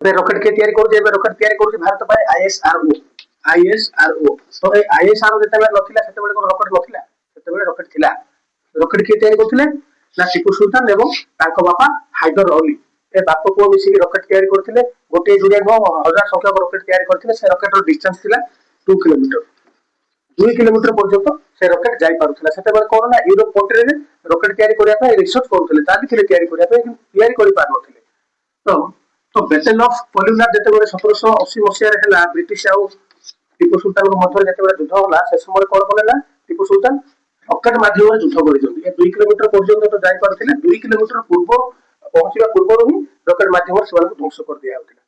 ଏବେ ରକେଟ କିଏ ତିଆରି କରୁଛି? ଏବେ ରକେଟ ତିଆରି କରୁଛି ଭାରତ ପାଇଁ ISRO। ISRO ତ এই ISRO ଯେତେବେଳେ ନଥିଲା ସେତେବେଳେ କଣ ରକେଟ ନଥିଲା? ସେତେବେଳେ ରକେଟ ଥିଲା। ରକେଟ କିଏ ତିଆରି କରୁଥିଲେ? ନା ଟିପୁ ସୁଲତାନ ଏବଂ ତାଙ୍କ ବାପା ହାଇଦର ଅଲି। ଏ ବାପ ପୁଅ ମିଶିକି ରକେଟ ତିଆରି କରୁଥିଲେ। ଗୋଟିଏ ଯୋଡ଼ିଏ ହଜାର ସଂଖ୍ୟକ ରକେଟ ତିଆରି କରିଥିଲେ। ସେ ରକେଟର ଡିଷ୍ଟାନ୍ସ ଥିଲା 2 କିଲୋମିଟର। 2 କିଲୋମିଟର ପର୍ଯ୍ୟନ୍ତ ସେ ରକେଟ ଯାଇପାରୁଥିଲା। ସେତେବେଳେ କଣ ନା ୟୁରୋପ କଣ୍ଟ୍ରିରେ ରକେଟ ତିଆରି କରିବା ପାଇଁ ରିସର୍ଚ୍ଚ କରୁଥିଲେ, ଚାଲିଥିଲେ ତିଆରି କରିବା ପାଇଁ, କିନ୍ତୁ ତିଆରି କରିପାରୁନଥିଲେ। ତ ବ୍ୟାଟେଲ ଅଫ ପଲ୍ୟୁନାର ଯେତେବେଳେ 1780 ମସିହାରେ ହେଲା, ବ୍ରିଟିଶ ଆଉ ଟିପୁ ସୁଲତାନଙ୍କ ମଧ୍ୟରେ ଯେତେବେଳେ ଯୁଦ୍ଧ ହେଲା, ସେ ସମୟରେ କଣ କଲେ ନା ଟିପୁ ସୁଲତାନ ରକେଟ ମାଧ୍ୟମରେ ଯୁଦ୍ଧ କରିଛନ୍ତି। ଏ 2 କିଲୋମିଟର ପର୍ଯ୍ୟନ୍ତ ତ ଯାଇପାରୁଥିଲେ, 2 କିଲୋମିଟର ପୂର୍ବ ପହଞ୍ଚିବା ପୂର୍ବରୁ ହିଁ ରକେଟ ମାଧ୍ୟମରେ ସେମାନଙ୍କୁ ଧ୍ୱଂସ କରିଦିଆଯାଉଥିଲା।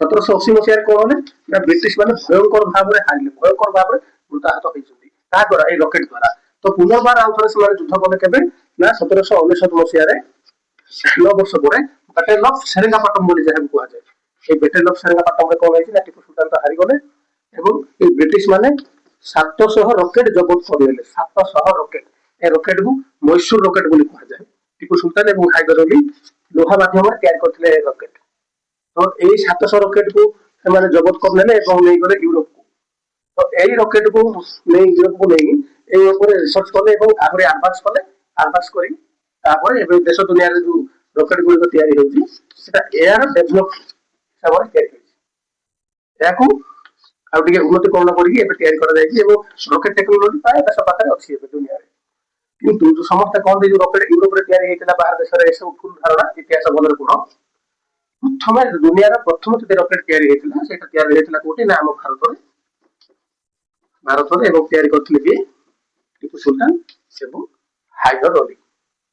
1780 ମସିହାରେ କଣ ହେଲେ ନା ବ୍ରିଟିଶ ମାନେ ଭୟଙ୍କର ଭାବରେ ହାରିଲେ, ଭୟଙ୍କର ଭାବରେ ମୃତାହତ ହେଇଛନ୍ତି କାହା ଦ୍ୱାରା? ଏଇ ରକେଟ ଦ୍ୱାରା। ତ ପୁନର୍ବାର ଆଉ ଥରେ ସେମାନେ ଯୁଦ୍ଧ କଲେ କେବେ ନା 1799 ମସିହାରେ, 9 ବର୍ଷ ପରେ ବ୍ୟାଟେଲ ଅଫ ସେରିଙ୍ଗାପାଟମ ବୋଲି ଯାହାକୁ କୁହାଯାଏ। এই ବ୍ୟାଟେଲ ଅଫ ସେରିଙ୍ଗାପାଟମରେ କଣ ହେଇଛି ନା ଟିପୁ ସୁଲତାନ ତ ହାରିଗଲେ ଏବଂ এই ବ୍ରିଟିଶ ମାନେ 700 ରକେଟ ଜବତ କରିଦେଲେ। 700 ରକେଟ। ଏ ରକେଟକୁ ମୈସୂର ରକେଟ ବୋଲି କୁହାଯାଏ। ଟିପୁ ସୁଲତାନ ଏବଂ ହାଇଦର ଅଲି ଲୁହା ମାଧ୍ୟମରେ ତିଆରି କରିଥିଲେ ଏ ରକେଟ। ତ ଏଇ 700 ରକେଟକୁ ସେମାନେ ଜବତ କରିନେଲେ ଏବଂ ନେଇଗଲେ ୟୁରୋପକୁ। ତ ଏଇ ରକେଟକୁ ନେଇ ୟୁରୋପକୁ ନେଇ ଏଇ ଉପରେ ରିସର୍ଚ୍ଚ କଲେ ଏବଂ ଆହୁରି ଆଡଭାନ୍ସ କଲେ। ଆଡଭାନ୍ସ କରି ତାପରେ ଏବେ ଦେଶ ଦୁନିଆରେ ଯୋଉ ରକେଟ ଗୁଡ଼ିକ ତିଆରି ହେଉଛି ସେଟା ଏୟାର ଡେଭଲପ ହିସାବରେ ତିଆରି ହେଉଛି। ଏହାକୁ ଆଉ ଟିକେ ଉନ୍ନତିକରଣ କରିକି ଏବେ ତିଆରି କରାଯାଇଛି ଏବଂ ରକେଟ ଟେକ୍ନୋଲୋଜି ପ୍ରାୟ ଦେଶ ପାଖରେ ଅଛି ଏବେ ଦୁନିଆରେ। କିନ୍ତୁ ଯୋଉ ସମସ୍ତେ କହନ୍ତି ଯୋଉ ରକେଟ ୟୁରୋପରେ ତିଆରି ହେଇଥିଲା ବାହାର ଦେଶରେ, ଏସବୁ ଭୁଲ ଧାରଣା। ଇତିହାସ ଭଲରେ ପଢ। ପ୍ରଥମେ ଦୁନିଆର ପ୍ରଥମ ଯଦି ରକେଟ ତିଆରି ହେଇଥିଲା ସେଇଟା ତିଆରି ହେଇଥିଲା କୋଉଠି ନା ଆମ ଭାରତରେ ଏବଂ ତିଆରି କରିଥିଲେ କିଏ? ଟିପୁ ସୁଲତାନ ଏବଂ ହାଇଦର ଅଲି।